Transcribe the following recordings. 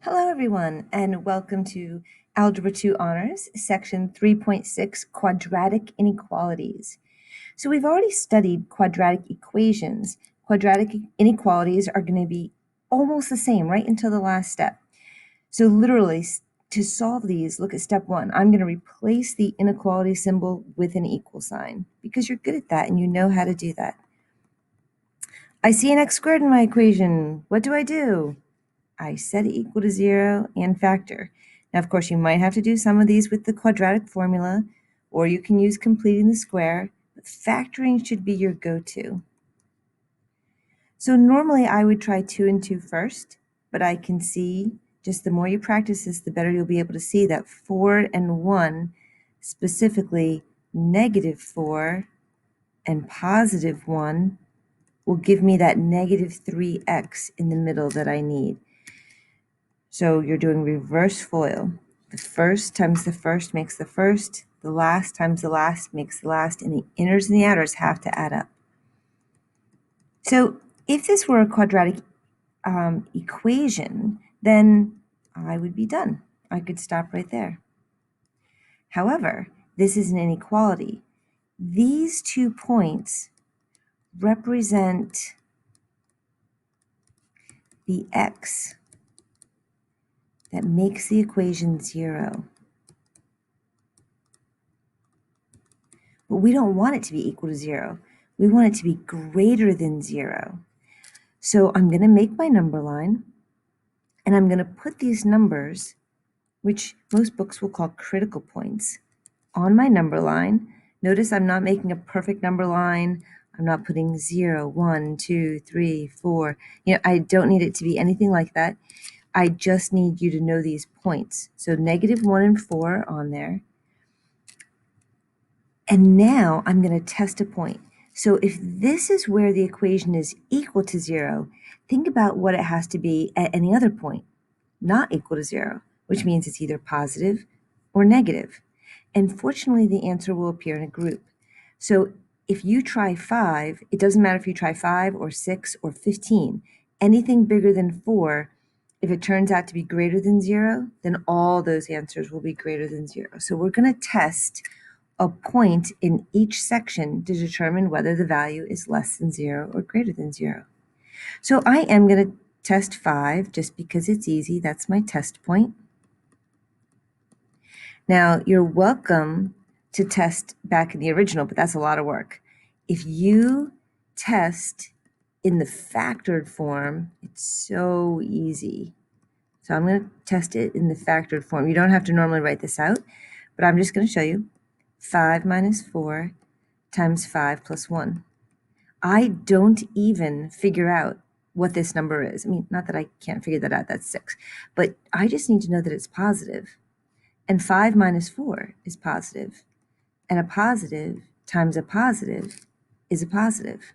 Hello everyone, and welcome to Algebra 2 Honors, Section 3.6, Quadratic Inequalities. So we've already studied quadratic equations. Quadratic inequalities are going to be almost the same right until the last step. So literally, to solve these, look at step 1. I'm going to replace the inequality symbol with an equal sign because you're good at that and you know how to do that. I see an x squared in my equation. What do? I set it equal to 0 and factor. Now, of course, you might have to do some of these with the quadratic formula, or you can use completing the square, but factoring should be your go-to. So normally I would try 2 and 2 first, but I can see just the more you practice this, the better you'll be able to see that 4 and 1, specifically -4 and +1, will give me that -3x in the middle that I need. So you're doing reverse FOIL. The first times the first makes the first, the last times the last makes the last, and the inners and the outers have to add up. So if this were a quadratic equation, then I would be done. I could stop right there. However, this is an inequality. These 2 points represent the x that makes the equation 0. But we don't want it to be equal to 0. We want it to be greater than 0. So I'm going to make my number line, and I'm going to put these numbers, which most books will call critical points, on my number line. Notice I'm not making a perfect number line. I'm not putting 0, 1, 2, 3, 4. I don't need it to be anything like that. I just need you to know these points. So -1 and 4 on there. And now I'm going to test a point. So if this is where the equation is equal to 0, think about what it has to be at any other point, not equal to 0, which means it's either positive or negative. And fortunately, the answer will appear in a group. So if you try 5, it doesn't matter if you try 5 or 6 or 15. Anything bigger than 4, if it turns out to be greater than 0, then all those answers will be greater than 0. So we're going to test a point in each section to determine whether the value is less than 0 or greater than 0. So I am going to test 5 just because it's easy. That's my test point. Now, you're welcome to test back in the original, but that's a lot of work. If you test in the factored form, it's so easy. So I'm going to test it in the factored form. You don't have to normally write this out, but I'm just going to show you. 5 minus 4 times 5 plus 1. I don't even figure out what this number is. I mean, not that I can't figure that out, that's 6. But I just need to know that it's positive. And 5 minus 4 is positive. And a positive times a positive is a positive.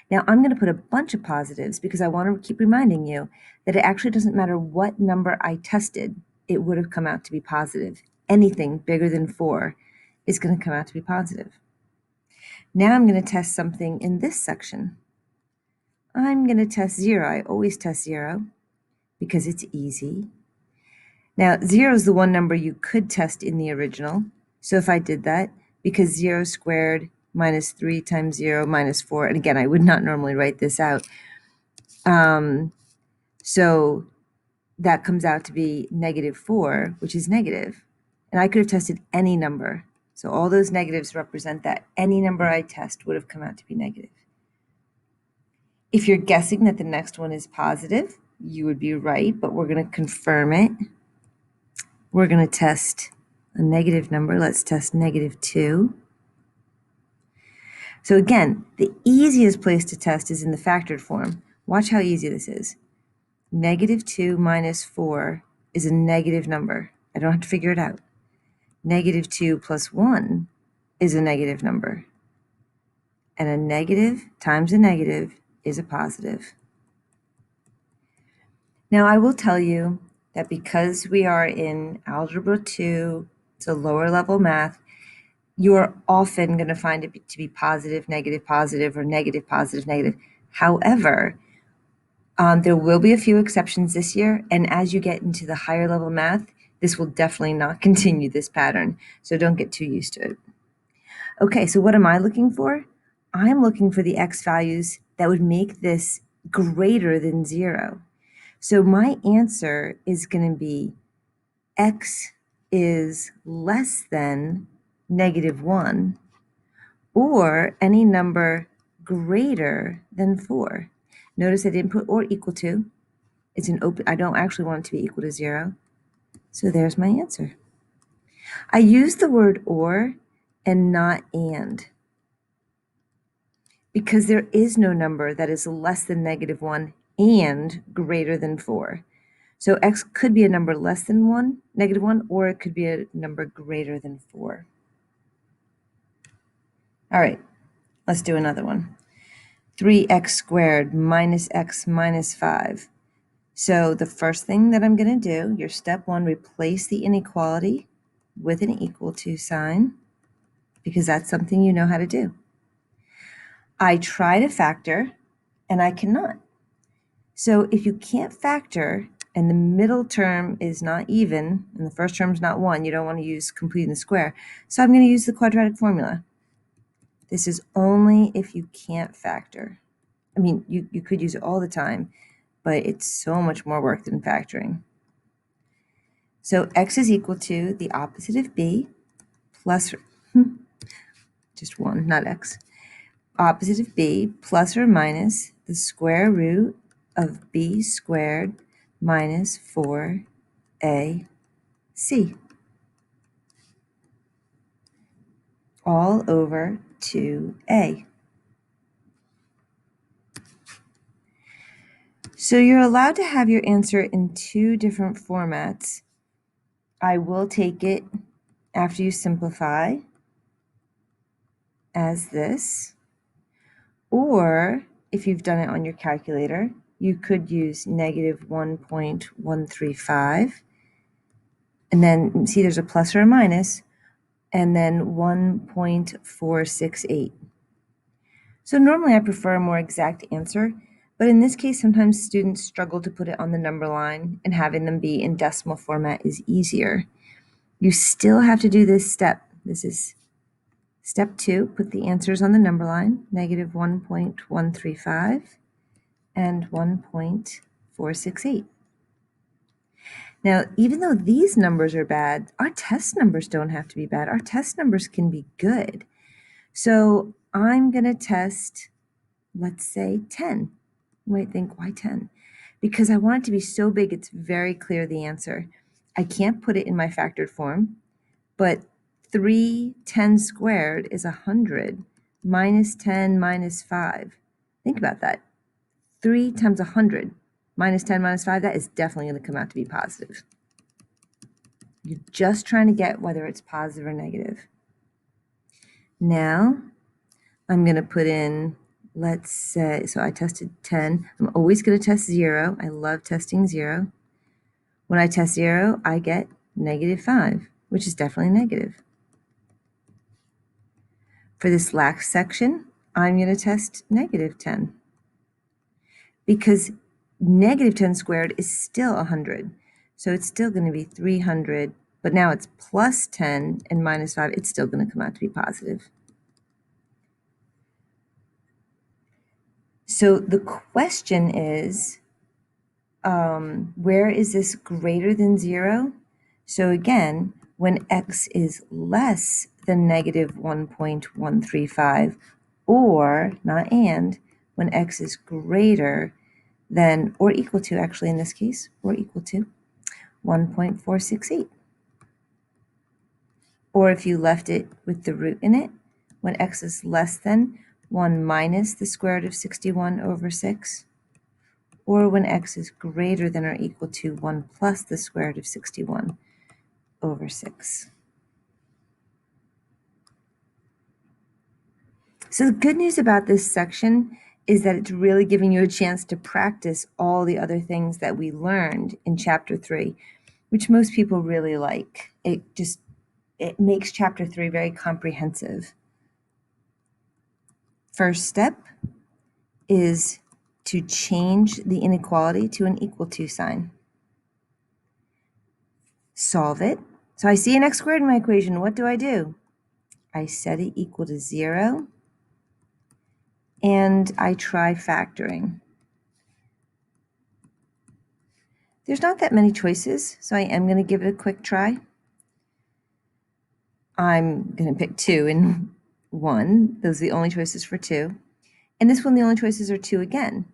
Now, I'm going to put a bunch of positives because I want to keep reminding you that it actually doesn't matter what number I tested, it would have come out to be positive. Anything bigger than 4 is going to come out to be positive. Now I'm going to test something in this section. I'm going to test 0. I always test 0 because it's easy. Now, 0 is the one number you could test in the original. So if I did that, because 0 squared minus 3 times 0 minus 4, and again, I would not normally write this out. So that comes out to be -4, which is negative. And I could have tested any number. So all those negatives represent that any number I test would have come out to be negative. If you're guessing that the next one is positive, you would be right, but we're going to confirm it. We're going to test a negative number. Let's test -2. So again, the easiest place to test is in the factored form. Watch how easy this is. -2 minus 4 is a negative number. I don't have to figure it out. -2 plus 1 is a negative number. And a negative times a negative is a positive. Now, I will tell you that because we are in Algebra 2, it's a lower level math, you are often going to find it to be positive, negative, positive, or negative, positive, negative. However, There will be a few exceptions this year, and as you get into the higher level math, this will definitely not continue this pattern, so don't get too used to it. Okay, so what am I looking for? I'm looking for the x values that would make this greater than 0. So my answer is going to be x is less than -1, or any number greater than 4. Notice I didn't put or equal to. It's an open, I don't actually want it to be equal to 0. So there's my answer. I use the word or and not and, because there is no number that is less than -1 and greater than 4. So x could be a number less than -1, or it could be a number greater than 4. All right, let's do another one. 3x squared minus x minus 5. So the first thing that I'm going to do, your step 1, replace the inequality with an equal to sign, because that's something you know how to do. I try to factor, and I cannot. So if you can't factor, and the middle term is not even, and the first term is not 1, you don't want to use completing the square. So I'm going to use the quadratic formula. This is only if you can't factor. I mean, you could use it all the time, but it's so much more work than factoring. So x is equal to the opposite of b plus, just 1, not x, opposite of b plus or minus the square root of b squared minus 4ac, all over 2a. So you're allowed to have your answer in 2 different formats. I will take it after you simplify as this, or if you've done it on your calculator, you could use -1.135, and then see there's a plus or a minus, and then 1.468. So normally I prefer a more exact answer, but in this case sometimes students struggle to put it on the number line, and having them be in decimal format is easier. You still have to do this step. This is step 2, put the answers on the number line, -1.135 and 1.468. Now, even though these numbers are bad, our test numbers don't have to be bad. Our test numbers can be good. So I'm going to test, let's say, 10. You might think, why 10? Because I want it to be so big it's very clear the answer. I can't put it in my factored form, but 310 squared is 100 minus 10 minus 5. Think about that. 3 times 100 minus 10 minus 5, that is definitely going to come out to be positive. You're just trying to get whether it's positive or negative. Now, I'm going to put in, let's say, so I tested 10. I'm always going to test 0. I love testing 0. When I test 0, I get -5, which is definitely negative. For this last section, I'm going to test -10, because -10 squared is still 100. So it's still going to be 300, but now it's plus 10 and minus 5. It's still going to come out to be positive. So the question is, where is this greater than 0? So again, when x is less than -1.135, or, not and, when x is greater than, or equal to, actually in this case, or equal to 1.468. Or if you left it with the root in it, when x is less than 1 minus the square root of 61 over 6, or when x is greater than or equal to 1 plus the square root of 61 over 6. So the good news about this section is that it's really giving you a chance to practice all the other things that we learned in Chapter 3, which most people really like. It makes Chapter 3 very comprehensive. First step is to change the inequality to an equal to sign. Solve it. So I see an x squared in my equation. What do? I set it equal to 0, and I try factoring. There's not that many choices, so I am going to give it a quick try. I'm going to pick 2 and 1. Those are the only choices for 2. And this one, the only choices are 2 again.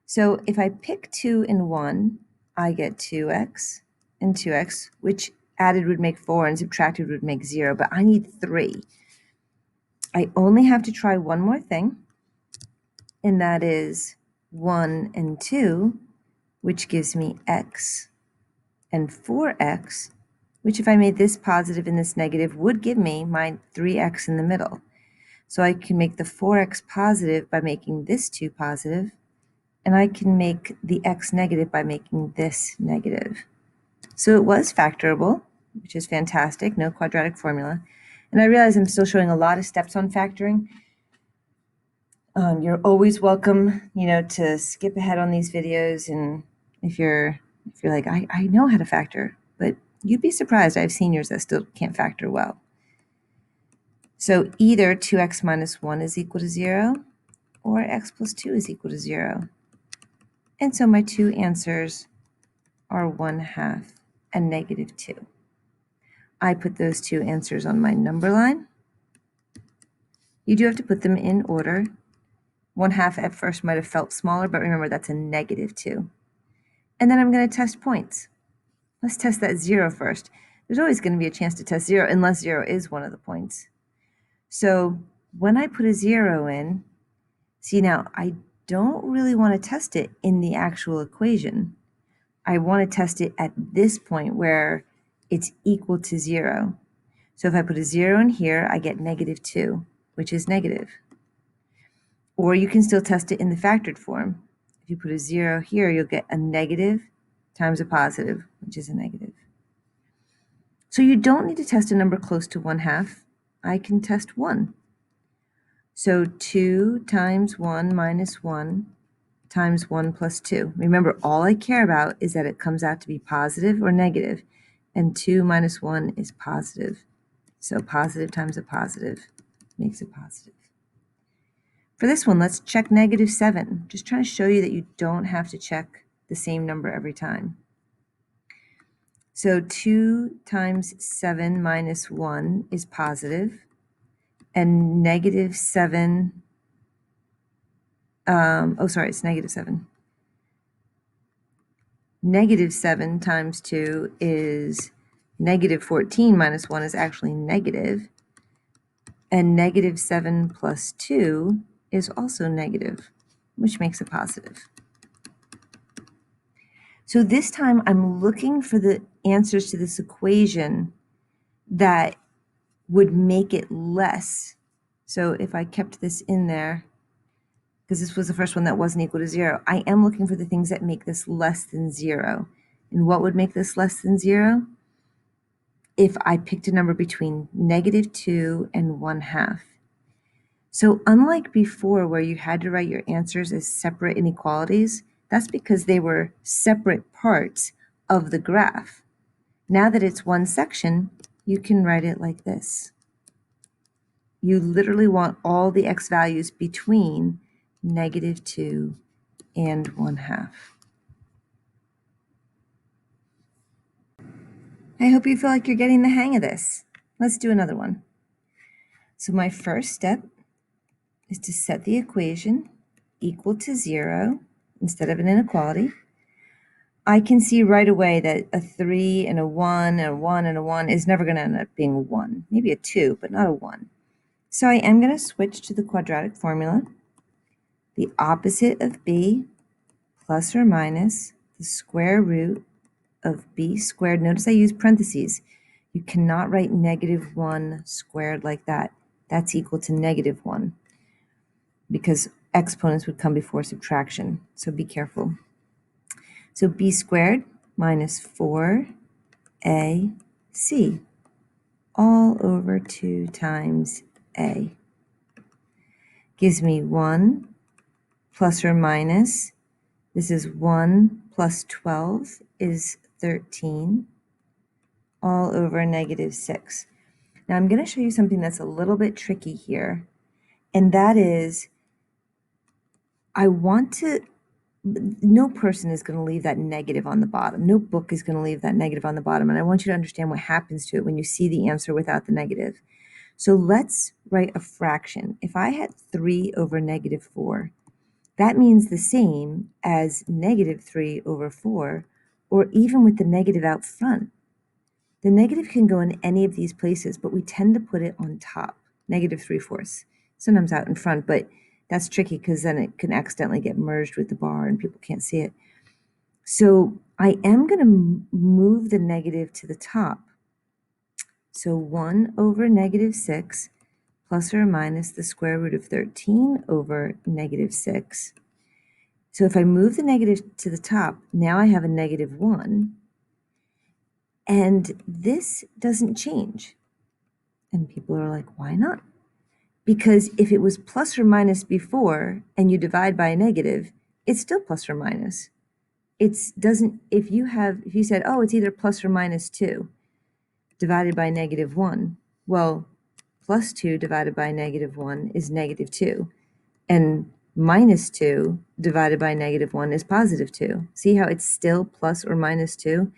So if I pick 2 and 1, I get 2x and 2x, which added would make 4 and subtracted would make 0, but I need 3. I only have to try one more thing, and that is 1 and 2, which gives me x, and 4x, which if I made this positive and this negative would give me my 3x in the middle. So I can make the 4x positive by making this 2 positive, and I can make the x negative by making this negative. So it was factorable, which is fantastic, no quadratic formula. And I realize I'm still showing a lot of steps on factoring. You're always welcome, to skip ahead on these videos, and if you're like, I know how to factor, but you'd be surprised. I have seniors that still can't factor well. So either 2x minus 1 is equal to 0, or x plus 2 is equal to 0. And so my two answers are 1/2 and -2. I put those two answers on my number line. You do have to put them in order. 1/2 at first might have felt smaller, but remember that's a -2. And then I'm going to test points. Let's test that 0 first. There's always going to be a chance to test 0 unless 0 is one of the points. So when I put a 0 in, see now I don't really want to test it in the actual equation. I want to test it at this point where it's equal to 0. So if I put a 0 in here, I get -2, which is negative. Or you can still test it in the factored form. If you put a 0 here, you'll get a negative times a positive, which is a negative. So you don't need to test a number close to 1/2. I can test 1. So 2 times 1 minus 1 times 1 plus 2. Remember, all I care about is that it comes out to be positive or negative, and 2 minus 1 is positive. So positive times a positive makes it positive. For this one, let's check -7. Just trying to show you that you don't have to check the same number every time. So 2 times 7 minus 1 is positive, and -7, it's -7. -7 times 2 is -14 minus 1 is actually negative, and -7 plus 2 is also negative, which makes it positive. So this time I'm looking for the answers to this equation that would make it less. So if I kept this in there, because this was the first one that wasn't equal to 0, I am looking for the things that make this less than 0. And what would make this less than 0? If I picked a number between -2 and 1/2. So unlike before where you had to write your answers as separate inequalities, that's because they were separate parts of the graph. Now that it's one section, you can write it like this. You literally want all the x values between -2 and 1/2. I hope you feel like you're getting the hang of this. Let's do another one. So my first step is to set the equation equal to 0 instead of an inequality. I can see right away that a 3 and a 1 and a 1 and a 1 is never going to end up being a 1. Maybe a 2, but not a 1. So I am going to switch to the quadratic formula. The opposite of b plus or minus the square root of b squared. Notice I use parentheses. You cannot write -1 squared like that. That's equal to -1 because exponents would come before subtraction. So be careful. So b squared minus 4ac all over 2 times a gives me 1 plus or minus. This is 1 plus 12 is 13, all over negative 6. Now I'm going to show you something that's a little bit tricky here, and that is no person is going to leave that negative on the bottom. No book is going to leave that negative on the bottom, and I want you to understand what happens to it when you see the answer without the negative. So let's write a fraction. If I had 3 over negative 4, that means the same as negative 3 over 4, or even with the negative out front. The negative can go in any of these places, but we tend to put it on top, negative 3/4. Sometimes out in front, but that's tricky because then it can accidentally get merged with the bar and people can't see it. So I am going to move the negative to the top. So 1 over negative 6 plus or minus the square root of 13 over negative 6. So if I move the negative to the top, now I have a negative 1. And this doesn't change. And people are like, why not? Because if it was plus or minus before and you divide by a negative, it's still plus or minus. If you said, oh, it's either plus or minus 2 divided by negative 1, well, plus 2 divided by negative 1 is negative 2. And minus 2 divided by negative 1 is positive 2. See how it's still plus or minus 2?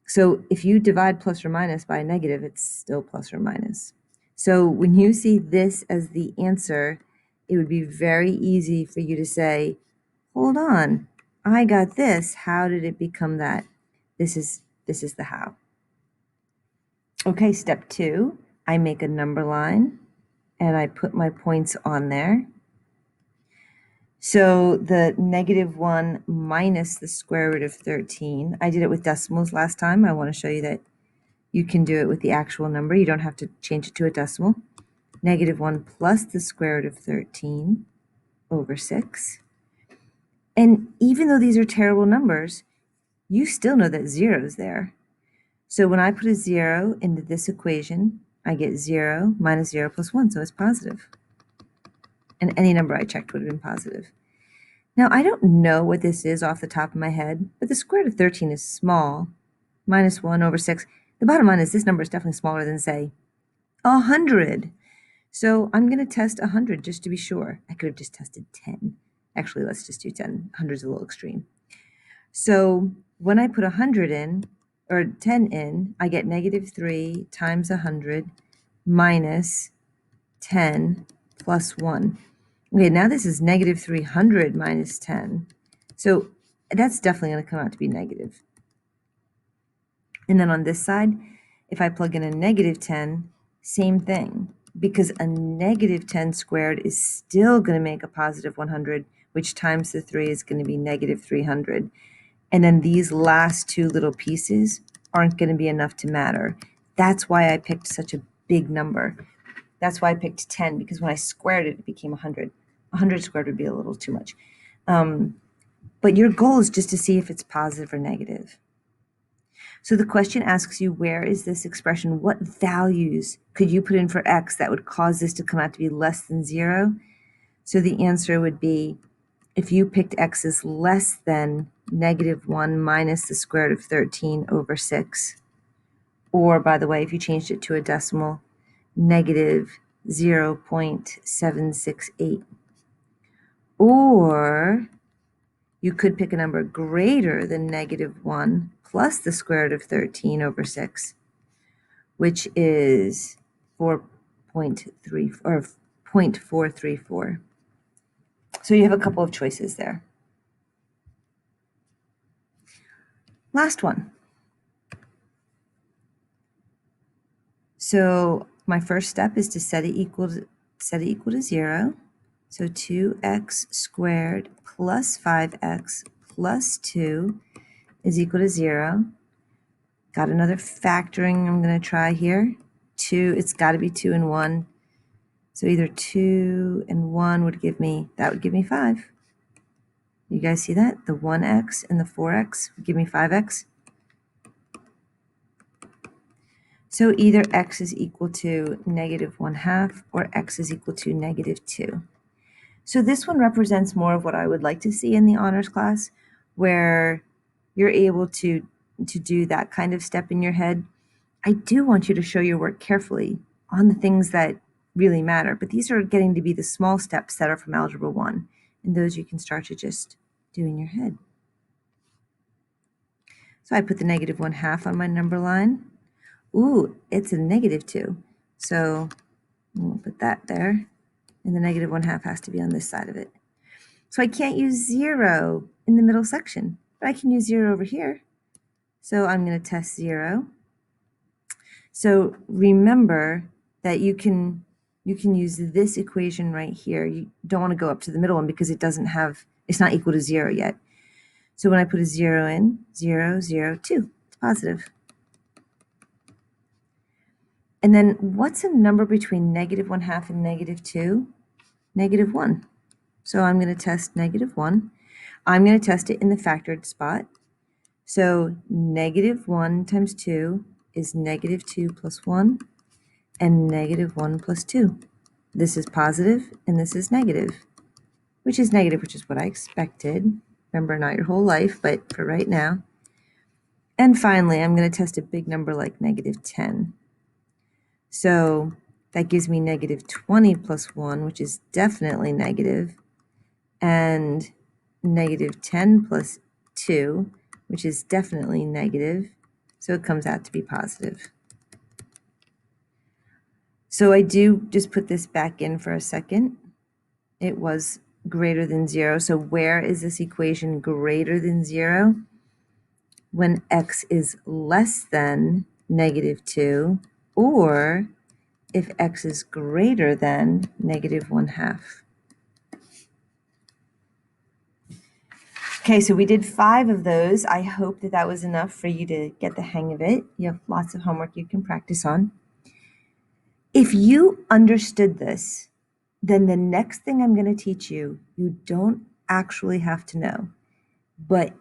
So if you divide plus or minus by a negative, it's still plus or minus. So when you see this as the answer, it would be very easy for you to say, hold on, I got this. How did it become that? This is the how. Okay, step 2, I make a number line and I put my points on there. So the negative 1 minus the square root of 13, I did it with decimals last time. I want to show you that you can do it with the actual number. You don't have to change it to a decimal. Negative 1 plus the square root of 13 over 6. And even though these are terrible numbers, you still know that 0 is there. So when I put a 0 into this equation, I get 0 minus 0 plus 1, so it's positive. And any number I checked would have been positive. Now, I don't know what this is off the top of my head, but the square root of 13 is small. Minus 1 over 6. The bottom line is this number is definitely smaller than, say, 100. So I'm going to test 100 just to be sure. I could have just tested 10. Actually, let's just do 10. 100 is a little extreme. So when I put 100 in, or 10 in, I get negative 3 times 100 minus 10 plus 1. Okay, now this is negative 300 minus 10. So that's definitely going to come out to be negative. And then on this side, if I plug in a negative 10, same thing, because a negative 10 squared is still going to make a positive 100, which times the 3 is going to be negative 300. And then these last two little pieces aren't going to be enough to matter. That's why I picked such a big number. That's why I picked 10, because when I squared it, it became 100. 100 squared would be a little too much. But your goal is just to see if it's positive or negative. So the question asks you, where is this expression? What values could you put in for x that would cause this to come out to be less than 0? So the answer would be, if you picked x as less than negative 1 minus the square root of 13 over 6, or, by the way, if you changed it to a decimal, negative 0.768. Or you could pick a number greater than negative 1 plus the square root of 13 over 6, which is 4.3 or 0.434. So you have a couple of choices there. Last one. So my first step is to set it equal to 0. So 2x squared plus 5x plus 2 is equal to 0. Got another factoring I'm going to try here. 2, it's got to be 2 and 1. So either 2 and 1 would give me 5. You guys see that? The 1x and the 4x would give me 5x. So either x is equal to negative 1/2 or x is equal to negative 2. So this one represents more of what I would like to see in the honors class, where you're able to do that kind of step in your head. I do want you to show your work carefully on the things that really matter, but these are getting to be the small steps that are from Algebra 1, and those you can start to just do in your head. So I put the -1/2 on my number line. Ooh, it's a -2. So we'll put that there, and the -1/2 has to be on this side of it. So I can't use 0 in the middle section, but I can use 0 over here. So I'm going to test 0. So remember that you can use this equation right here. You don't want to go up to the middle one because it's not equal to 0 yet. So when I put a 0 in, 0, 0, 2, it's positive. And then what's a number between -1/2 and -2? -1. So I'm going to test -1. I'm going to test it in the factored spot. So -1 times 2 is -2 plus 1, and -1 plus 2. This is positive, and this is negative, which is negative, which is what I expected. Remember, not your whole life, but for right now. And finally, I'm going to test a big number like -10. So that gives me -20 plus 1, which is definitely negative, and -10 plus 2, which is definitely negative. So it comes out to be positive. So I do just put this back in for a second. It was greater than 0. So where is this equation greater than 0? When x is less than -2, or if x is greater than -1/2. Okay, so we did 5 of those. I hope that that was enough for you to get the hang of it. You have lots of homework you can practice on. If you understood this, then the next thing I'm going to teach you, you don't actually have to know, but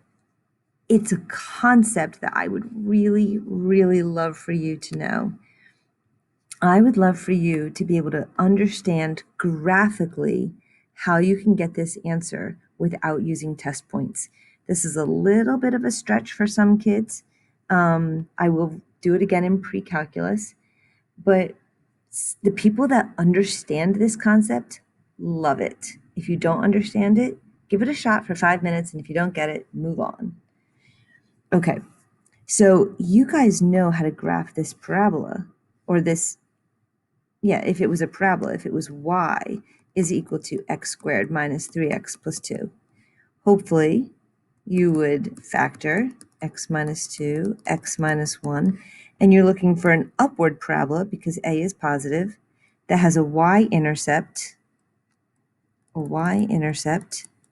it's a concept that I would really, really love for you to know. I would love for you to be able to understand graphically how you can get this answer without using test points. This is a little bit of a stretch for some kids. I will do it again in pre-calculus, but the people that understand this concept love it. If you don't understand it, give it a shot for 5 minutes, and if you don't get it, move on. Okay, so you guys know how to graph this parabola, or this, if it was a parabola, if it was y is equal to x squared minus 3x plus 2. Hopefully, you would factor x minus 2, x minus 1, and you're looking for an upward parabola because a is positive, that has a y-intercept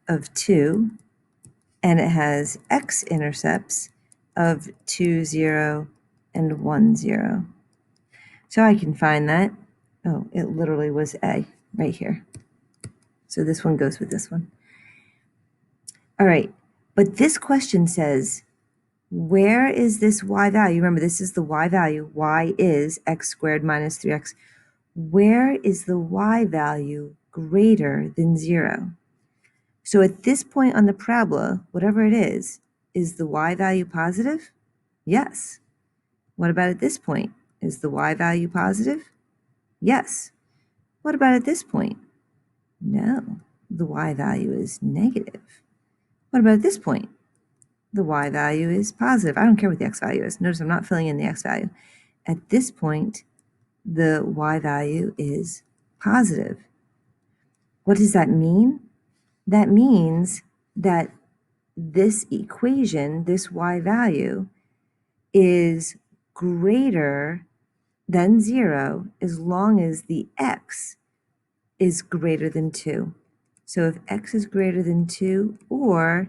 of 2, and it has x-intercepts of 2, 0, and 1, 0. So I can find that. Oh, it literally was a right here. So this one goes with this one. All right, but this question says, where is this y value? Remember, this is the y value. Y is x squared minus 3x. Where is the y value greater than 0? So at this point on the parabola, whatever it is the y value positive? Yes. What about at this point? Is the y value positive? Yes. What about at this point? No, the y value is negative. What about at this point? The y value is positive. I don't care what the x value is. Notice I'm not filling in the x value. At this point, the y value is positive. What does that mean? That means that this equation, this y value, is greater than 0 as long as the x is greater than 2. So if x is greater than 2, or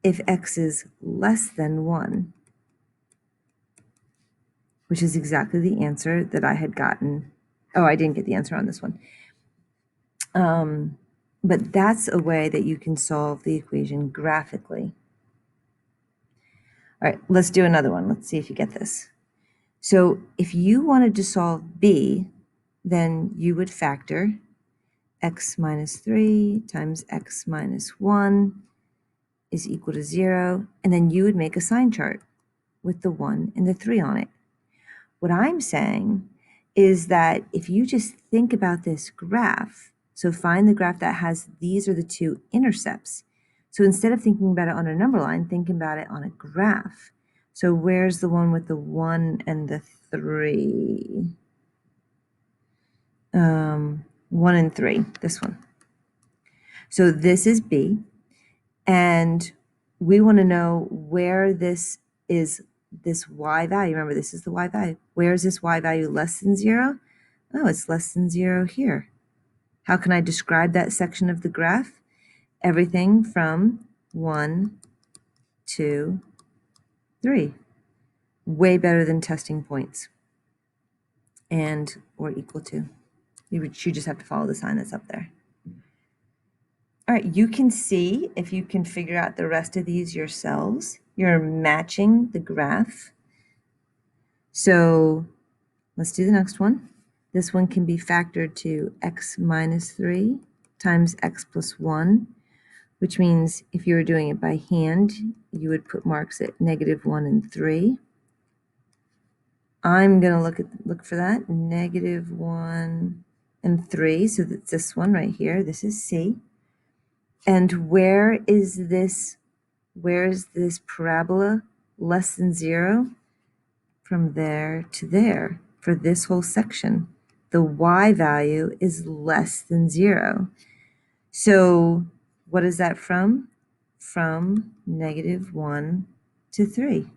if x is less than 1, which is exactly the answer that I had gotten. Oh, I didn't get the answer on this one. But that's a way that you can solve the equation graphically. All right, let's do another one. Let's see if you get this. So if you wanted to solve b, then you would factor x minus 3 times x minus 1 is equal to 0. And then you would make a sign chart with the 1 and the 3 on it. What I'm saying is that if you just think about this graph, so find the graph that has these are the two intercepts. So instead of thinking about it on a number line, think about it on a graph. So where's the one with the 1 and the 3? 1 and 3, this one. So this is B, and we want to know where this is, this y value. Remember, this is the y value. Where is this y value less than 0? Oh, it's less than 0 here. How can I describe that section of the graph? Everything from 1, 2, 3. Way better than testing points. And or equal to. You just have to follow the sign that's up there. All right, you can see if you can figure out the rest of these yourselves. You're matching the graph. So let's do the next one. This one can be factored to x minus 3 times x plus 1, which means if you were doing it by hand, you would put marks at -1 and 3. I'm going to look for that, -1 and 3. So that's this one right here. This is C. And where is this parabola less than 0? From there to there. For this whole section, the y value is less than 0. So what is that from? From -1 to 3.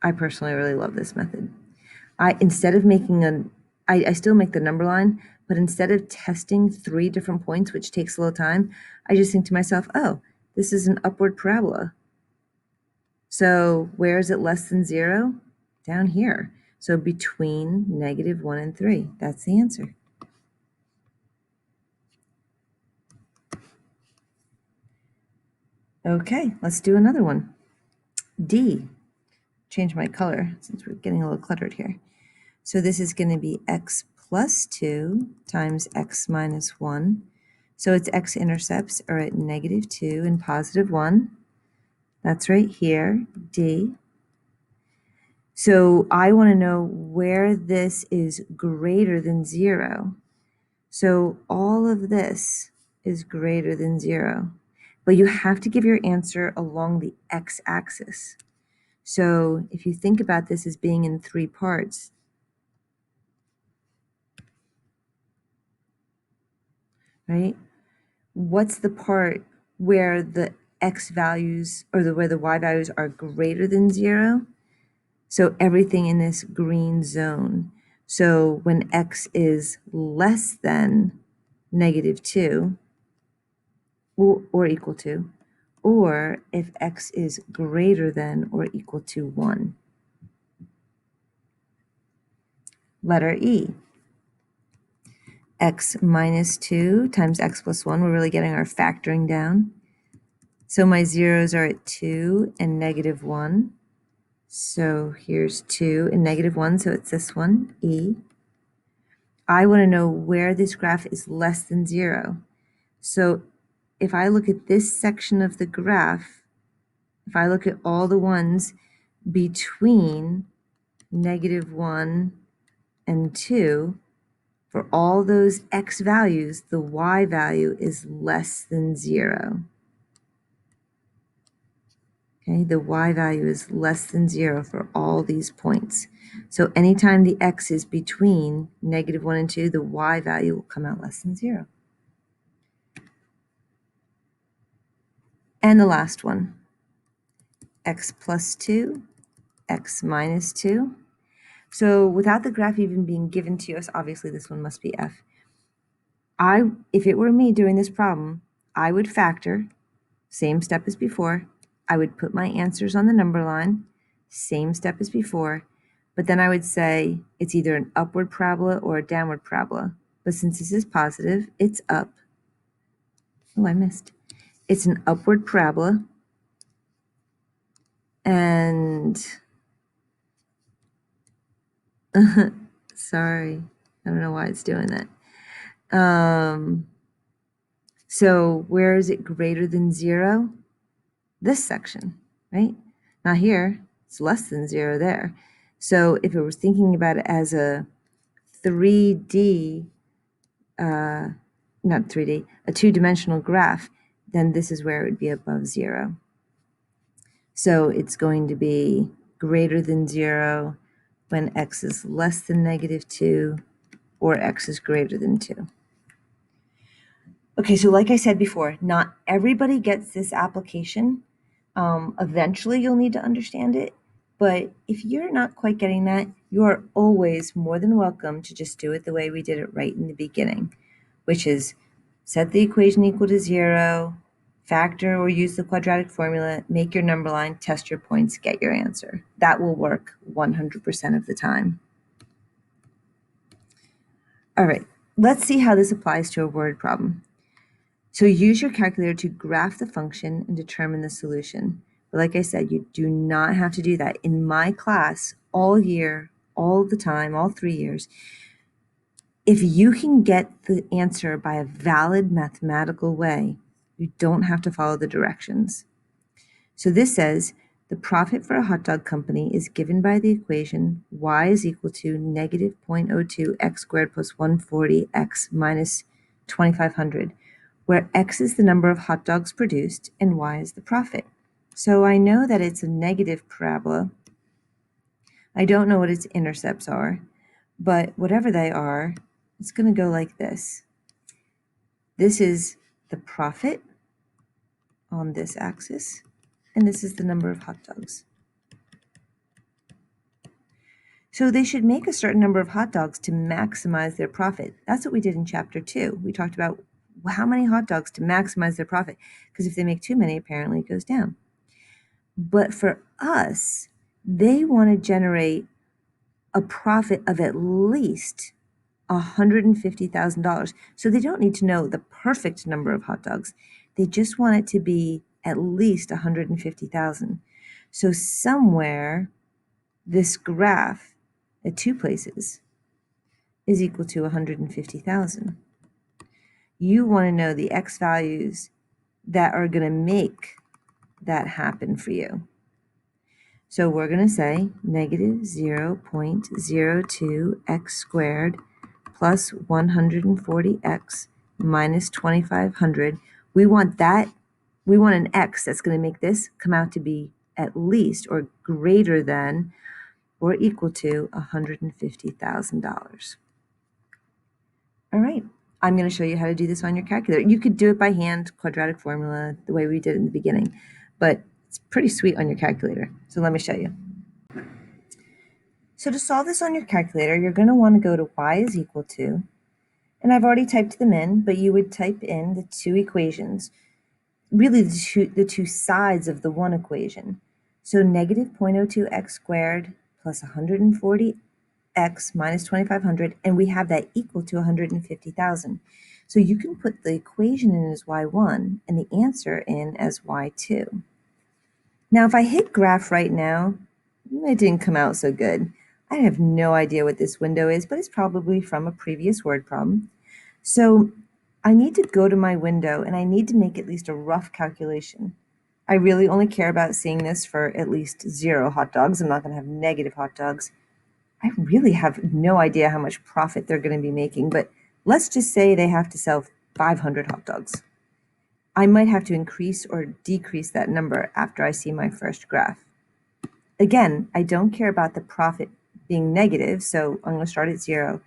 I personally really love this method. Instead of making I still make the number line, but instead of testing 3 different points, which takes a little time, I just think to myself, oh, this is an upward parabola. So where is it less than 0? Down here. So between -1 and 3. That's the answer. Okay, let's do another one. D. Change my color since we're getting a little cluttered here. So this is going to be x plus 2 times x minus 1. So its x intercepts are at -2 and +1. That's right here, D. So I want to know where this is greater than 0. So all of this is greater than 0. But you have to give your answer along the x-axis. So if you think about this as being in 3 parts, right? What's the part where the x values or where the y values are greater than 0? So everything in this green zone. So when x is less than -2 or equal to, or if x is greater than or equal to 1. Letter E. X minus 2 times x plus 1. We're really getting our factoring down. So my zeros are at 2 and -1. So here's 2 and -1, so it's this one, E. I want to know where this graph is less than 0. So if I look at this section of the graph, if I look at all the ones between -1 and 2, for all those x values, the y value is less than 0. Okay, the y value is less than 0 for all these points. So anytime the x is between -1 and 2, the y value will come out less than 0. And the last one, x plus 2, x minus 2. So without the graph even being given to us, obviously this one must be f. If it were me doing this problem, I would factor, same step as before. I would put my answers on the number line, same step as before, but then I would say it's either an upward parabola or a downward parabola. But since this is positive, it's up. Oh, I missed. It's an upward parabola. And sorry. I don't know why it's doing that. So where is it greater than 0? This section, right? Not here. It's less than 0 there. So if it was thinking about it as a 3D, not 3D, a two-dimensional graph, then this is where it would be above 0. So it's going to be greater than 0 when x is less than -2 or x is greater than 2. Okay, so like I said before, not everybody gets this application. Eventually you'll need to understand it, but if you're not quite getting that, you are always more than welcome to just do it the way we did it right in the beginning, which is set the equation equal to 0, factor or use the quadratic formula, make your number line, test your points, get your answer. That will work 100% of the time. All right, let's see how this applies to a word problem. So use your calculator to graph the function and determine the solution. But like I said, you do not have to do that. In my class, all year, all the time, all 3 years, if you can get the answer by a valid mathematical way, you don't have to follow the directions. So this says the profit for a hot dog company is given by the equation y is equal to -0.02 x squared plus 140 x minus 2500, where x is the number of hot dogs produced and y is the profit. So I know that it's a negative parabola. I don't know what its intercepts are, but whatever they are, it's going to go like this. This is the profit on this axis, and this is the number of hot dogs. So they should make a certain number of hot dogs to maximize their profit. That's what we did in chapter 2. We talked about how many hot dogs to maximize their profit, because if they make too many, apparently it goes down. But for us, they want to generate a profit of at least $150,000. So they don't need to know the perfect number of hot dogs. They just want it to be at least 150,000. So somewhere this graph at 2 places is equal to 150,000. You want to know the x values that are going to make that happen for you. So we're going to say -0.02 x squared plus 140x minus 2500. We want an x that's going to make this come out to be at least or greater than or equal to $150,000. All right, I'm going to show you how to do this on your calculator. You could do it by hand, quadratic formula, the way we did in the beginning, but it's pretty sweet on your calculator. So let me show you. So to solve this on your calculator, you're going to want to go to y is equal to, and I've already typed them in, but you would type in the two equations, really the two sides of the one equation. So -0.02 x squared plus 140 x minus 2500, and we have that equal to 150,000. So you can put the equation in as y1 and the answer in as y2. Now if I hit graph right now, it didn't come out so good. I have no idea what this window is, but it's probably from a previous word problem. So I need to go to my window and I need to make at least a rough calculation. I really only care about seeing this for at least 0 hot dogs. I'm not going to have negative hot dogs. I really have no idea how much profit they're going to be making, but let's just say they have to sell 500 hot dogs. I might have to increase or decrease that number after I see my first graph. Again, I don't care about the profit being negative, so I'm going to start at 0.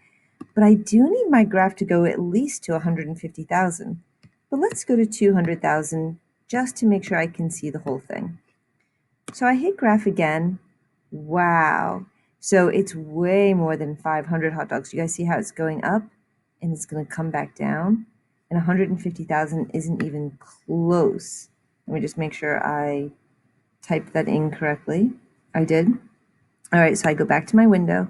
But I do need my graph to go at least to 150,000. But let's go to 200,000 just to make sure I can see the whole thing. So I hit graph again. Wow. So it's way more than 500 hot dogs. You guys see how it's going up and it's going to come back down? And 150,000 isn't even close. Let me just make sure I typed that in correctly. I did. All right, so I go back to my window.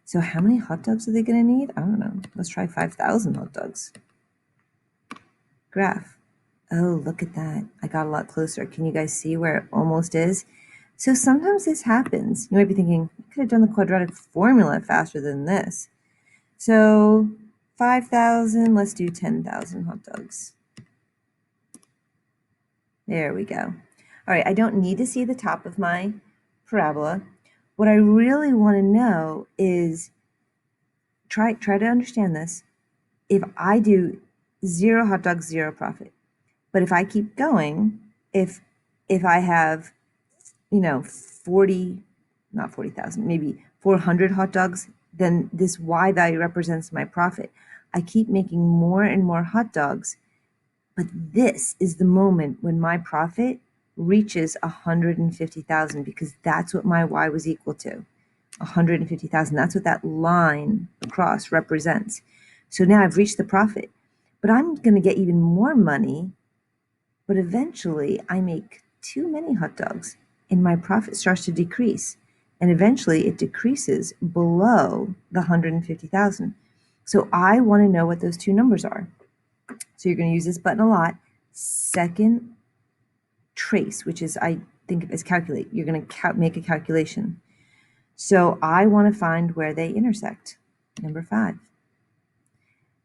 So how many hot dogs are they going to need? I don't know. Let's try 5,000 hot dogs. Graph. Oh, look at that. I got a lot closer. Can you guys see where it almost is? So sometimes this happens. You might be thinking, you could have done the quadratic formula faster than this. So 5,000, let's do 10,000 hot dogs. There we go. All right, I don't need to see the top of my parabola. What I really want to know is, try to understand this. If I do 0 hot dogs, 0 profit. But if I keep going, if I have, 40, not 40,000, maybe 400 hot dogs, then this Y value represents my profit. I keep making more and more hot dogs, but this is the moment when my profit reaches 150,000, because that's what my Y was equal to, 150,000. That's what that line across represents. So now I've reached the profit, but I'm going to get even more money, but eventually I make too many hot dogs and my profit starts to decrease. And eventually it decreases below the 150,000. So I want to know what those two numbers are. So you're going to use this button a lot. Second trace, which is, I think of as calculate. You're going to make a calculation. So I want to find where they intersect. Number 5.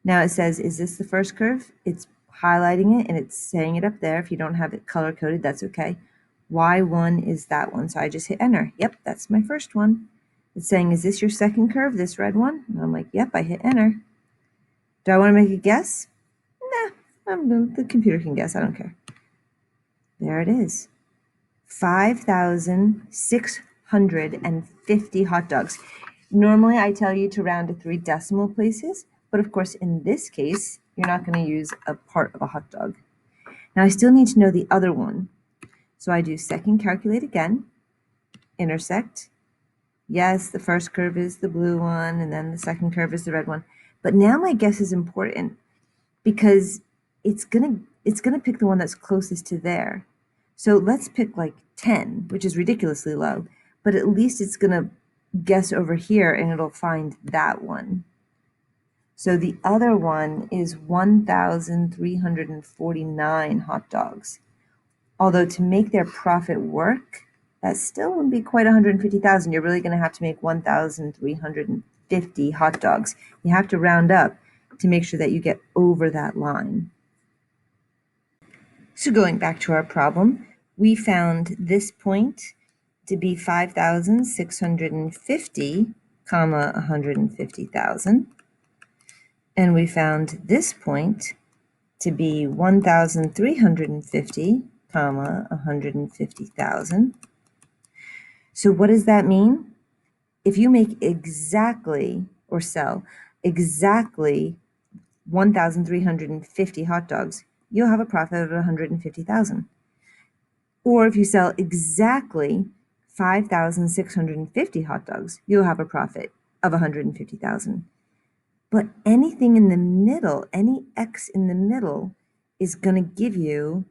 Now it says, is this the first curve? It's highlighting it and it's saying it up there. If you don't have it color coded, that's okay. Y1 is that one. So I just hit enter. Yep, that's my first one. It's saying, is this your second curve, this red one? And I'm like, yep, I hit enter. Do I want to make a guess? Nah, the computer can guess. I don't care. There it is. 5,650 hot dogs. Normally I tell you to round to 3 decimal places, but of course in this case, you're not going to use a part of a hot dog. Now I still need to know the other one. So I do second calculate again, intersect. Yes, the first curve is the blue one, and then the second curve is the red one. But now my guess is important because it's gonna pick the one that's closest to there. So let's pick like 10, which is ridiculously low, but at least it's gonna guess over here and it'll find that one. So the other one is 1,349 hot dogs. Although to make their profit work, that still wouldn't be quite 150,000. You're really going to have to make 1,350 hot dogs. You have to round up to make sure that you get over that line. So going back to our problem, we found this point to be 5,650, 150,000. And we found this point to be 1,350, 150,000. So what does that mean? If you make exactly, or sell exactly 1,350 hot dogs, you'll have a profit of 150,000. Or if you sell exactly 5,650 hot dogs, you'll have a profit of 150,000. But anything in the middle, any X in the middle, is going to give you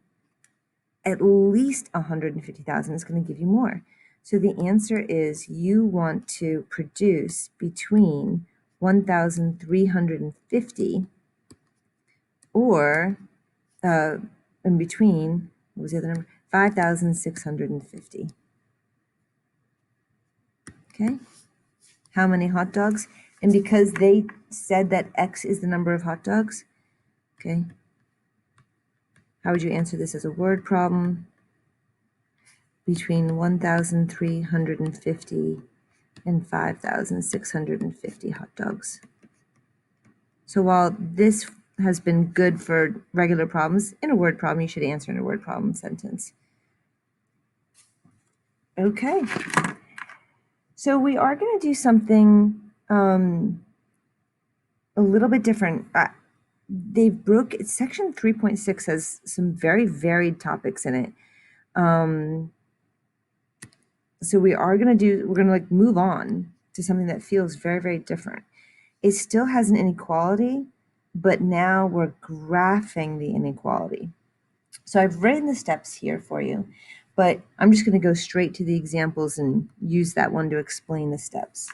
at least 150,000. It's going to give you more. So the answer is you want to produce between 1,350 or in between, what was the other number? 5,650. Okay. How many hot dogs? And because they said that X is the number of hot dogs, okay, how would you answer this as a word problem? Between 1,350 and 5,650 hot dogs. So while this has been good for regular problems, in a word problem, you should answer in a word problem sentence. Okay. So we are going to do something a little bit different. Section 3.6 has some very varied topics in it. So we're going to move on to something that feels very, very different. It still has an inequality, but now we're graphing the inequality. So I've written the steps here for you, but I'm just going to go straight to the examples and use that one to explain the steps.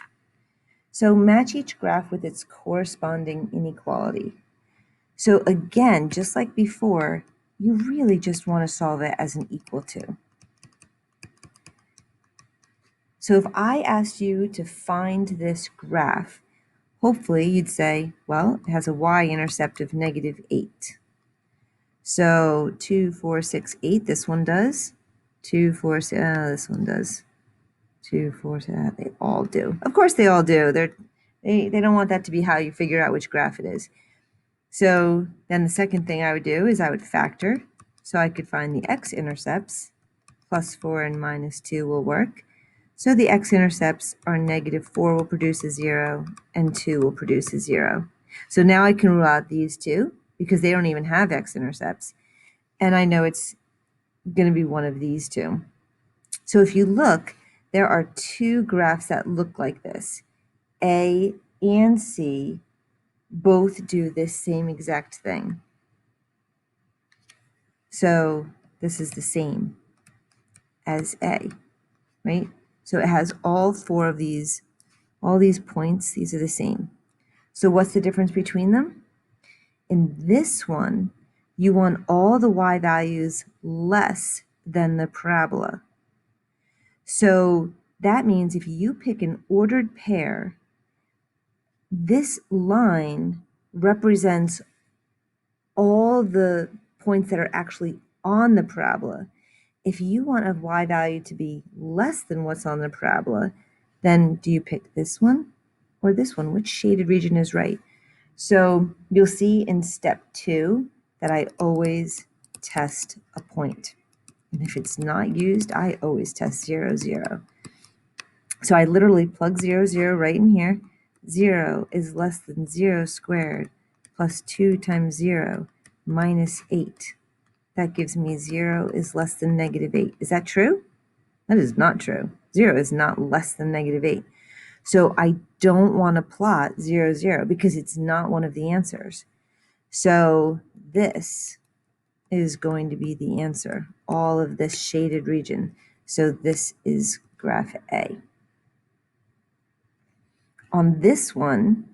So match each graph with its corresponding inequality. So again, just like before, you really just want to solve it as an equal to. So if I asked you to find this graph, hopefully you'd say, well, it has a y-intercept of -8. So 2, 4, 6, 8, this one does. 2, 4, 6, this one does. 2, 4, 6, they all do. Of course they all do. They don't want that to be how you figure out which graph it is. So then the second thing I would do is I would factor. So I could find the x-intercepts. +4 and -2 will work. So the x-intercepts are -4 will produce a 0, and 2 will produce a 0. So now I can rule out these two, because they don't even have x-intercepts. And I know it's going to be one of these two. So if you look, there are two graphs that look like this. A and C both do this same exact thing. So this is the same as A, right? So it has all four of these, all these points, these are the same. So what's the difference between them? In this one, you want all the y values less than the parabola. So that means if you pick an ordered pair, this line represents all the points that are actually on the parabola. If you want a y value to be less than what's on the parabola, then do you pick this one or this one? Which shaded region is right? So you'll see in step 2 that I always test a point. And if it's not used, I always test 0, 0. So I literally plug 0, 0 right in here. 0 is less than 0 squared plus 2 times 0 minus 8. That gives me 0 is less than -8. Is that true? That is not true. 0 is not less than -8. So I don't want to plot 0, 0 because it's not one of the answers. So this is going to be the answer, all of this shaded region. So this is graph A. On this one,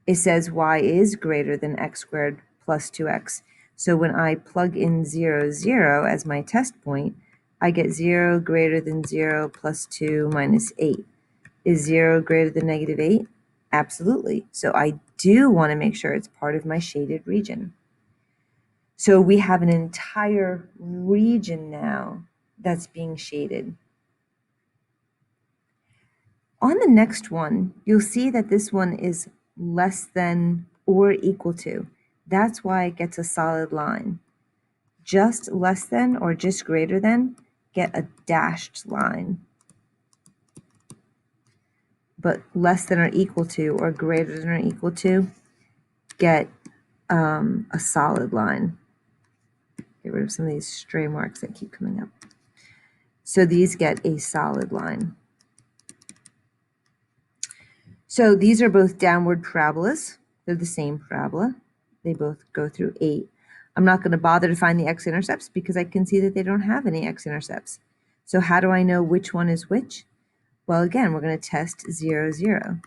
it says y is greater than x squared plus 2x. So when I plug in 0, 0 as my test point, I get 0 greater than 0 plus 2 minus 8. Is 0 greater than -8? Absolutely. So I do want to make sure it's part of my shaded region. So we have an entire region now that's being shaded. On the next one, you'll see that this one is less than or equal to. That's why it gets a solid line. Just less than or just greater than get a dashed line. But less than or equal to or greater than or equal to get a solid line. Get rid of some of these stray marks that keep coming up. So these get a solid line. So these are both downward parabolas. They're the same parabola. They both go through 8. I'm not going to bother to find the x-intercepts because I can see that they don't have any x-intercepts. So how do I know which one is which? Well, again, we're going to test 0, 0.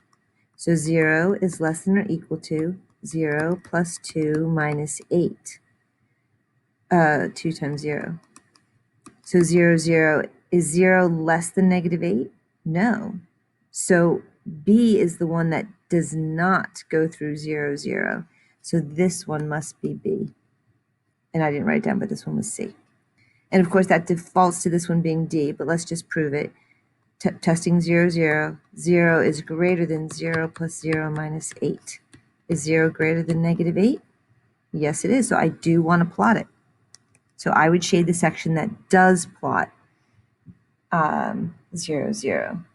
So 0 is less than or equal to 0 plus 2 minus 8. 2 times 0. So 0, 0. Is 0 less than -8? No. So B is the one that does not go through 0, 0. So this one must be B. And I didn't write it down, but this one was C. And of course, that defaults to this one being D, but let's just prove it. Testing 0, 0. 0 is greater than 0 plus 0 minus 8. Is 0 greater than -8? Yes, it is. So I do want to plot it. So I would shade the section that does plot 0, 0.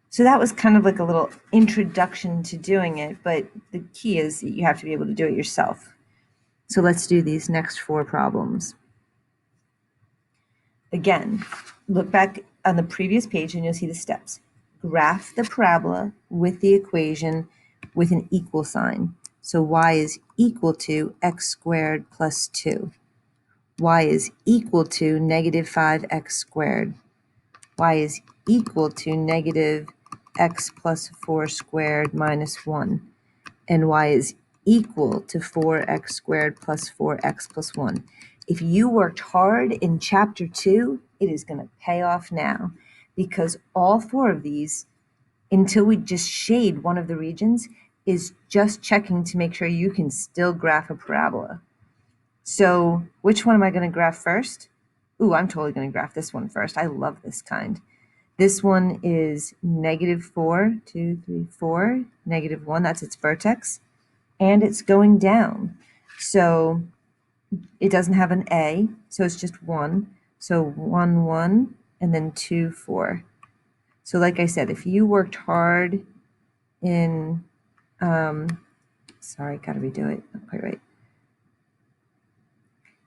So that was kind of like a little introduction to doing it, but the key is that you have to be able to do it yourself. So let's do these next 4 problems. Again, look back on the previous page and you'll see the steps. Graph the parabola with the equation with an equal sign. So y is equal to x squared plus 2. Y is equal to -5x squared. Y is equal to negative x plus 4 squared minus 1. And y is equal to 4x squared plus 4x plus 1. If you worked hard in chapter 2, it is going to pay off now because all 4 of these until we just shade one of the regions is just checking to make sure you can still graph a parabola. So which one am I going to graph first? Ooh, I'm totally going to graph this one first. I love this kind. This one is -4, 2, 3, 4, -1. That's its vertex. And it's going down. So it doesn't have an A, so it's just 1. So 1, 1, and then 2, 4. So like I said, if you worked hard in, sorry, got to redo it. Not quite right.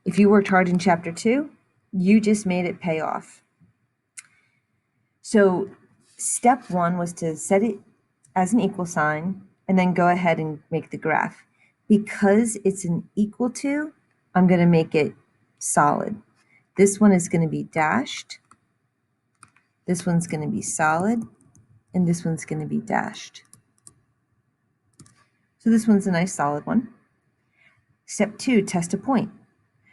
If you worked hard in chapter 2, you just made it pay off. So step 1 was to set it as an equal sign and then go ahead and make the graph. Because it's an equal to, I'm going to make it solid. This one is going to be dashed. This one's going to be solid. And this one's going to be dashed. So this one's a nice solid one. Step 2, test a point.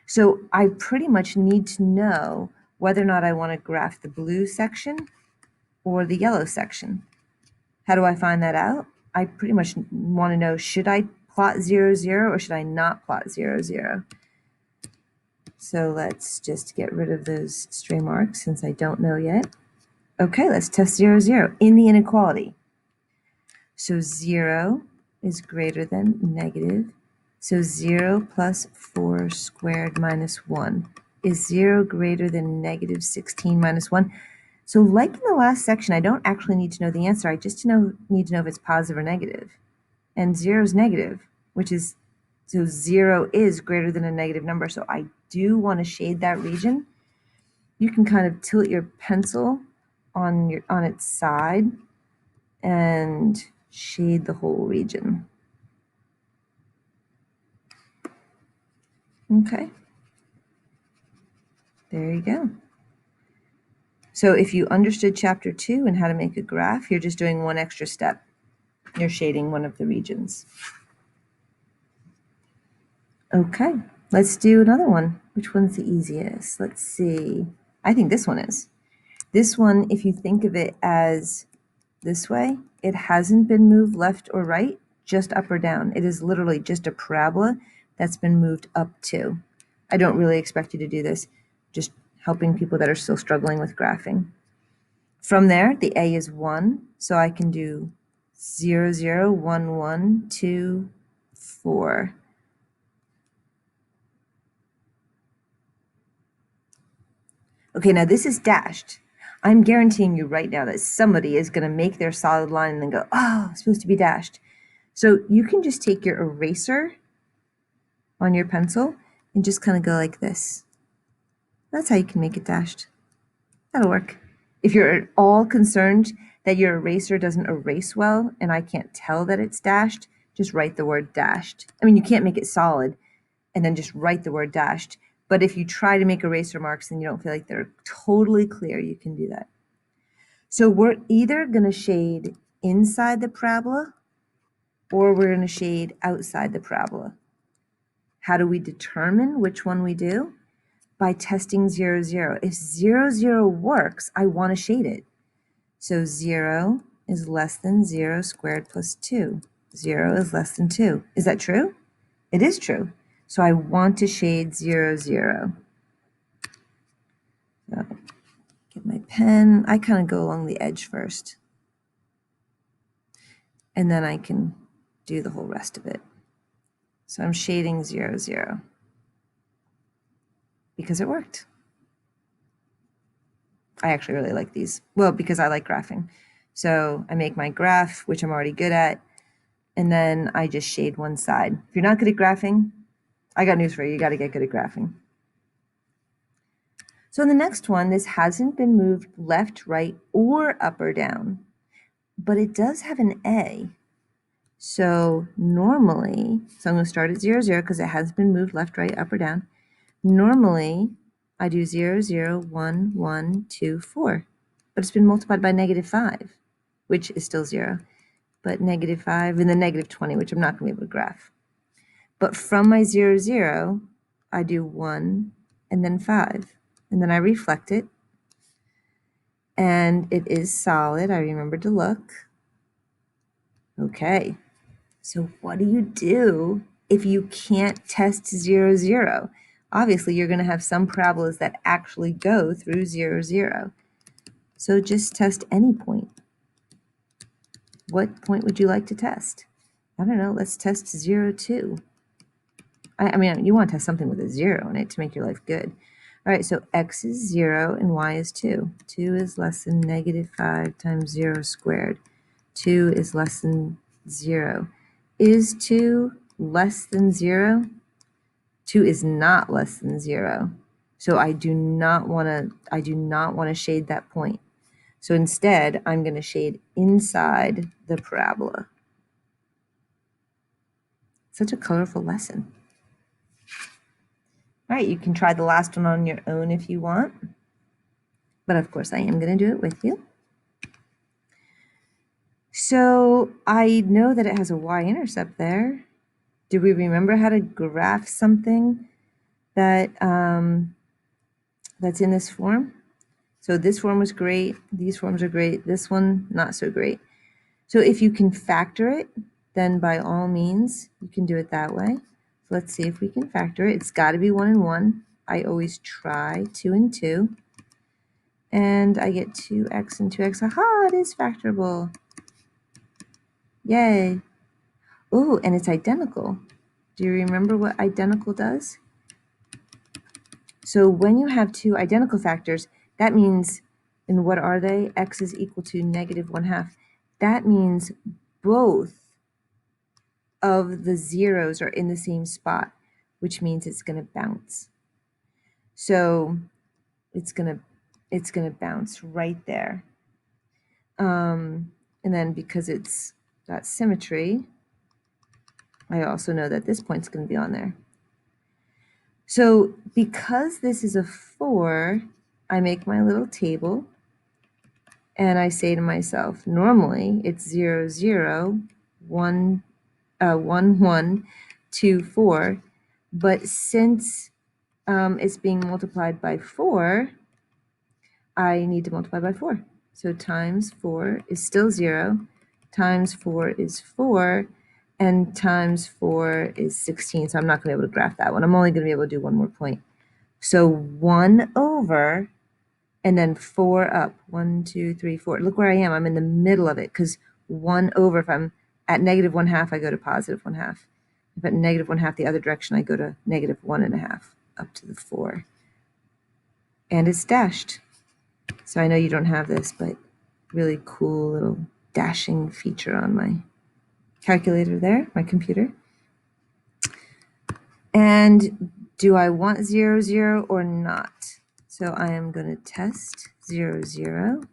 So I pretty much need to know whether or not I want to graph the blue section or the yellow section. How do I find that out? I pretty much want to know, should I plot 0, 0 or should I not plot 0, 0? So let's just get rid of those stray marks since I don't know yet. Okay, let's test 0, 0 in the inequality. So 0 is greater than negative. So 0 plus 4 squared minus 1. Is 0 greater than -16 minus 1? So like in the last section, I don't actually need to know the answer. I just need to know if it's positive or negative. And 0 is negative, which is, so 0 is greater than a negative number. So I do want to shade that region. You can kind of tilt your pencil on its side and shade the whole region. Okay. There you go. So if you understood chapter 2 and how to make a graph, you're just doing one extra step. You're shading one of the regions. Okay, let's do another one. Which one's the easiest? Let's see. I think this one is. This one, if you think of it as this way, it hasn't been moved left or right, just up or down. It is literally just a parabola that's been moved up 2. I don't really expect you to do this, just helping people that are still struggling with graphing. From there, the A is 1, so I can do 0, 0, 1, 1, 2, 4. Okay, now this is dashed. I'm guaranteeing you right now that somebody is going to make their solid line and then go, oh, it's supposed to be dashed. So you can just take your eraser on your pencil and just kind of go like this. That's how you can make it dashed. That'll work. If you're at all concerned that your eraser doesn't erase well and I can't tell that it's dashed, just write the word dashed. I mean, you can't make it solid and then just write the word dashed. But if you try to make eraser marks and you don't feel like they're totally clear, you can do that. So we're either going to shade inside the parabola or we're going to shade outside the parabola. How do we determine which one we do? By testing 0, 0. If 0, 0 works, I want to shade it. So 0 is less than 0 squared plus 2. 0 is less than 2. Is that true? It is true. So I want to shade 0, 0. So get my pen. I kind of go along the edge first. And then I can do the whole rest of it. So I'm shading 0, 0. Because it worked. I actually really like these. Well, because I like graphing. So I make my graph, which I'm already good at, and then I just shade one side. If you're not good at graphing, I got news for you. You got to get good at graphing. So in the next one, this hasn't been moved left, right, or up or down, but it does have an A. So normally, so I'm going to start at 0, 0 because it has been moved left, right, up or down. Normally, I do 0, 0, 1, 1, 2, 4. But it's been multiplied by -5, which is still 0. But -5 and then -20, which I'm not going to be able to graph. But from my 0, 0, I do 1 and then 5. And then I reflect it. And it is solid. I remembered to look. Okay, so what do you do if you can't test 0, 0? Obviously, you're going to have some parabolas that actually go through 0, 0. So just test any point. What point would you like to test? I don't know, let's test 0, 2. I mean, you want to test something with a 0 in it to make your life good. All right, so x is 0 and y is 2. 2 is less than negative 5 times 0 squared. 2 is less than 0. Is 2 less than 0? 2 is not less than 0. So I do not want to shade that point. So instead, I'm going to shade inside the parabola. Such a colorful lesson. All right, you can try the last one on your own if you want. But of course, I am going to do it with you. So I know that it has a y-intercept there. Do we remember how to graph something that that's in this form? So this form was great. These forms are great. This one, not so great. So if you can factor it, then by all means, you can do it that way. So let's see if we can factor it. It's got to be 1 and 1. I always try 2 and 2. And I get 2x and 2x. Aha, it is factorable. Yay. Oh, and it's identical. Do you remember what identical does? So when you have two identical factors, that means, and what are they? X is equal to negative 1/2. That means both of the zeros are in the same spot, which means it's going to bounce. So it's going to bounce right there. And then because it's got symmetry, I also know that this point's going to be on there. So because this is a 4, I make my little table and I say to myself, normally it's 0, 0, 1, 1, 1, 2, 4, but since it's being multiplied by 4, I need to multiply by 4. So times 4 is still 0, times 4 is 4, and times 4 is 16. So I'm not going to be able to graph that one. I'm only going to be able to do one more point. So 1 over, and then 4 up. 1, 2, 3, 4. Look where I am. I'm in the middle of it because 1 over, if I'm at negative 1/2, I go to positive 1/2. If at negative 1/2 the other direction, I go to negative 1.5 up to the 4. And it's dashed. So I know you don't have this, but really cool little dashing feature on my calculator there, my computer. And do I want 0, 0 or not? So I am going to test 0, 0.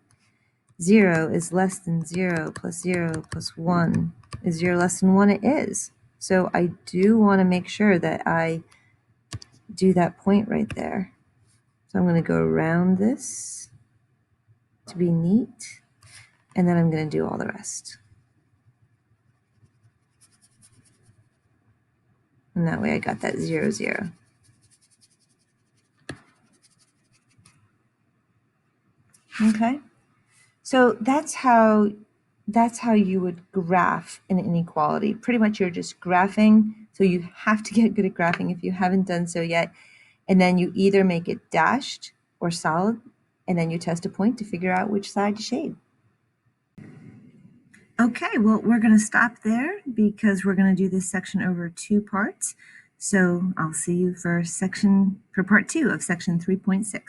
0 is less than 0 plus 0 plus 1. Is 0 less than 1? It is. So I do want to make sure that I do that point right there. So I'm going to go around this to be neat, and then I'm going to do all the rest. And that way I got that 0, 0. Okay. So that's how you would graph an inequality. Pretty much you're just graphing, so you have to get good at graphing if you haven't done so yet. And then you either make it dashed or solid, and then you test a point to figure out which side to shade. Okay, well, we're going to stop there because we're going to do this section over 2 parts. So I'll see you for part 2 of section 3.6.